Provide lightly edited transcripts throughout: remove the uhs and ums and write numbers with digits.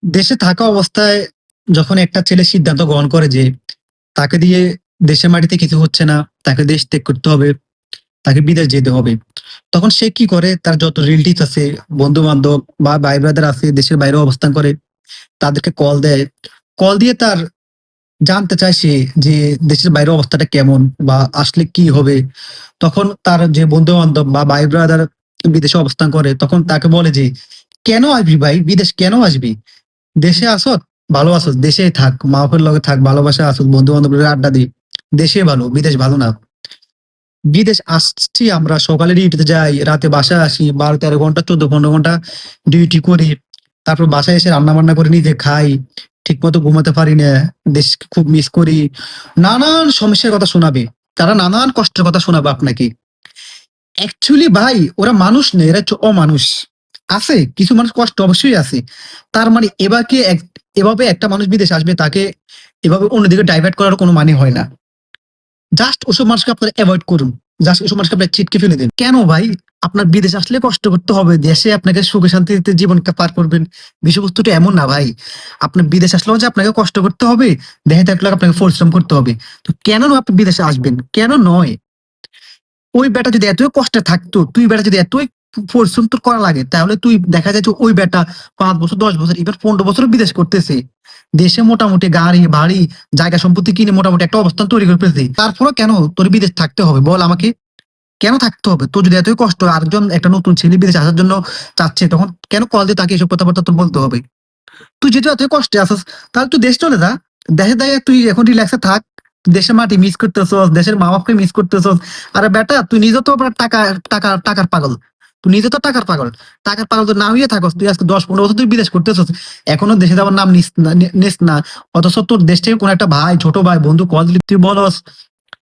দেশে থাকা অবস্থায় যখন একটা ছেলে সিদ্ধান্ত গ্রহণ করে যে তাকে দিয়ে দেশের মাটিতে কিছু হচ্ছে না, তাকে দেশ ত্যাগ করতে হবে, তাকে বিদেশ যেতে হবে। তখন সে কি করে? তার যত রিলেটিভস আছে, বন্ধু-বান্ধব বা ভাই ব্রাদার আছে দেশের বাইরে অবস্থান করে, তাদেরকে কল দেয়। কল দিয়ে তার জানতে চায় সে যে দেশের বাইরের অবস্থাটা কেমন বা আসলে কি হবে? তখন তার যে বন্ধু-বান্ধব বা ভাই ব্রাদার বিদেশে অবস্থান করে, তখন তাকে বলে যে, "কেন আসবি ভাই? বিদেশ কেন আসবি? দেশে আসত, ভালো আছোস, দেশেই থাক। মা-বাপের লগে থাক, ভালোবাসায় আছোস, বন্ধু-বান্ধবের লগে আড্ডা দি। দেশে ভালো, বিদেশ ভালো না।" বিদেশ আসছি আমরা সকালে ডিউটিতে যাই, রাতে বাসায় আসি। ১২-১৩ ঘন্টা ১৪-১৫ ঘন্টা ডিউটি করি। তারপর বাসায় এসে রান্না-বান্না করে নিজে খাই। ঠিকমতো ঘুমাতে পারি না। দেশকে খুব মিস করি। নানান সমস্যার কথা শোনাবে। তারা নানান কষ্টের কথা শোনাবে আপনাকে। অ্যাকচুয়ালি ভাই ওরা মানুষ না, এরা হচ্ছে অমানুষ। আছে, কিছু মানুষ কষ্ট অবশ্যই আছে। তার মানে এভাবে একটা মানুষ বিদেশে আসবে তাকে এভাবে অন্যদিকে ডাইভার্ট করার কোনো মানে হয় না। জাস্ট ওসব মানুষকে আপনারা এভয়েড করুন। জাস্ট ওসব মানুষকে আপনারা ছিটকে ফেলে দিন। কেন ভাই? আপনার বিদেশে আসলে কষ্ট করতে হবে। দেশে আপনাকে সুখে শান্তিতে জীবনটা পার করবেন। বিষয়বস্তুটা এমন না ভাই। আপনার বিদেশে আসলেও যে আপনাকে কষ্ট করতে হবে, দেশে থাকলেও আপনাকে পরিশ্রম করতে হবে। তো কেন আপনি বিদেশে আসবেন? কেন নয়? ওই বেটা যদি এতই কষ্টে থাকতো, তুই বেটা যদি এতই পরিশ্রম তোর করা লাগে, তাহলে তুই দেখা যায় যে ওই বেটা ৫ বছর, ১০ বছর, ইভেন ১৫ বছরও বিদেশ করতেছে। দেশে মোটামুটি গাড়ি, বাড়ি, জায়গা সম্পত্তি কিনে মোটামুটি একটা অবস্থান তৈরি করে ফেলছে। তারপরেও কেন তোর বিদেশ থাকতে হবে? বল আমাকে। কেন থাকতে হবে? তোর যদি এতই কষ্ট আরেকজন একটা নতুন ছেলে বিদেশে আসার জন্য চাচ্ছে, তখন কেন কল দিয়ে তাকে এসব কথাবার্তা তোর বলতে হবে? তুই যেহেতু এতই কষ্টে আছিস, তাহলে তুই দেশ চলে যা। দেশে যাইয়া তুই এখন রিল্যাক্সে থাক। দেশের মাটি মিস করতেছস, দেশের মা-বাপকে মিস করতেছস। আরে বেটা তুই নিজে তো আবার টাকার পাগল। তুই নিজে তো টাকার পাগল। টাকার পাগল তো না হইয়া থাকস। তুই আজকে ১০-১৫ বছর তুই বিদেশ করতেছস। এখনো দেশে যাওয়ার নাম নিস না। অথচ তোর দেশ থেকে কোন একটা ভাই, ছোট ভাই, বন্ধু কল দিলে তুই বলস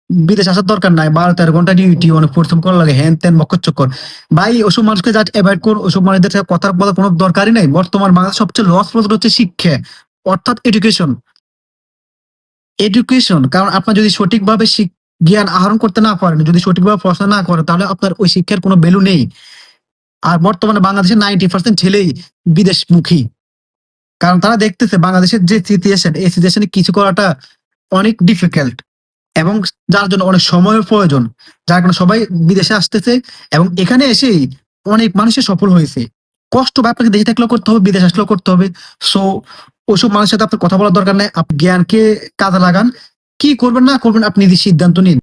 বিদেশ আসার দরকার নাই। ১২-১৩ ঘন্টা ডিউটি অনেক পরিশ্রম করা লাগে। হ্যান-ত্যান বকর-চক্কর। ভাই ওসব মানুষকে জাস্ট এভয়েড কর। ওসব মানুষদের সাথে কথা বলার কোন দরকারই নাই। বর্তমান বাংলাদেশের সবচেয়ে লস প্রজেক্ট হচ্ছে শিক্ষা। অর্থাৎ এডুকেশন। এডুকেশন কারণ আপনার যদি সঠিকভাবে জ্ঞান আহরণ করতে না পারেন, যদি সঠিকভাবে পড়াশোনা না করেন, তাহলে আপনার ওই শিক্ষার কোন ভ্যালু নেই। আর বর্তমানে বাংলাদেশের 90% ছেলেই বিদেশমুখী। কারণ তারা দেখতেছে বাংলাদেশের যে সিচুয়েশন, এই সিচুয়েশনে কিছু করাটা অনেক ডিফিকাল্ট এবং যার জন্য অনেক সময়ের প্রয়োজন। যার কারণে সবাই বিদেশে আসতেছে এবং এখানে এসেই অনেক মানুষই সফল হয়েছে। কষ্ট বা আপনাকে দেশে থাকলেও করতে হবে, বিদেশে আসলেও করতে হবে। সো ওইসব মানুষের সাথে আপনার কথা বলার দরকার নাই। জ্ঞানকে কাজে লাগান। কি করবেন না করবেন আপনি নিজে সিদ্ধান্ত নিন।